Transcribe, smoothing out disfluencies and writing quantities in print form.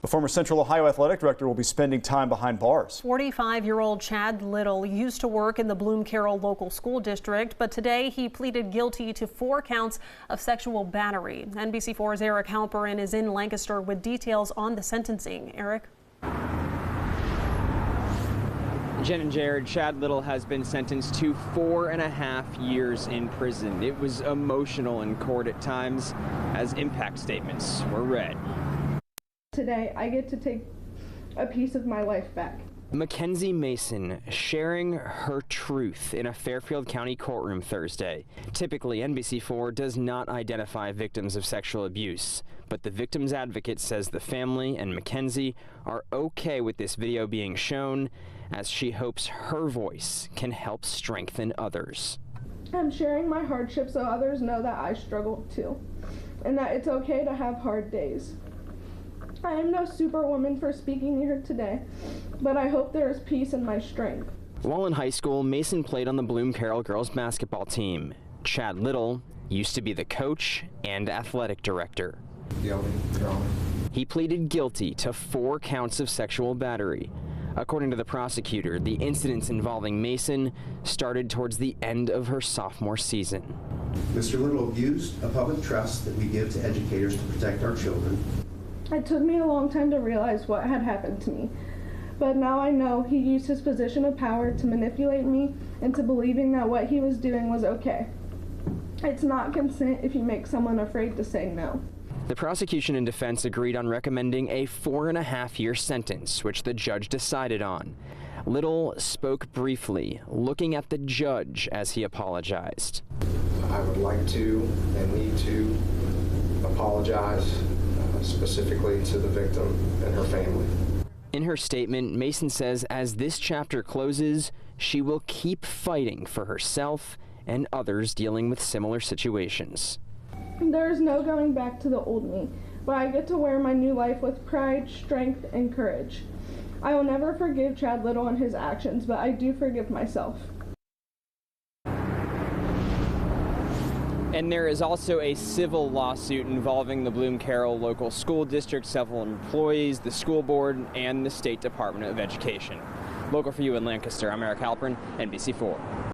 The former Central Ohio Athletic Director will be spending time behind bars. 45-year-old Chad Little used to work in the Bloom-Carroll local school district, but today he pleaded guilty to 4 counts of sexual battery. NBC4's Eric Halperin is in Lancaster with details on the sentencing. Eric? Jen and Jared, Chad Little has been sentenced to 4.5 years in prison. It was emotional in court at times as impact statements were read. Today, I get to take a piece of my life back. Mackenzie Mason sharing her truth in a Fairfield County courtroom Thursday. Typically, NBC4 does not identify victims of sexual abuse, but the victim's advocate says the family and Mackenzie are okay with this video being shown, as she hopes her voice can help strengthen others. I'm sharing my hardships so others know that I struggle too, and that it's okay to have hard days. I am no superwoman for speaking here today, but I hope there is peace in my strength. While in high school, Mason played on the Bloom-Carroll girls basketball team. Chad Little used to be the coach and athletic director. He pleaded guilty to 4 counts of sexual battery. According to the prosecutor, the incidents involving Mason started towards the end of her sophomore season. Mr. Little abused a public trust that we give to educators to protect our children. It took me a long time to realize what had happened to me, but now I know he used his position of power to manipulate me into believing that what he was doing was okay. It's not consent if you make someone afraid to say no. The prosecution and defense agreed on recommending a 4.5-year sentence, which the judge decided on. Little spoke briefly, looking at the judge as he apologized. I would like to and need to apologize specifically to the victim and her family. In her statement, Mason says as this chapter closes, she will keep fighting for herself and others dealing with similar situations. There is no going back to the old me, but I get to wear my new life with pride, strength, and courage. I will never forgive Chad Little and his actions, but I do forgive myself. And there is also a civil lawsuit involving the Bloom-Carroll local school district, several employees, the school board, and the State Department of Education. Local for you in Lancaster, I'm Eric Halperin, NBC4.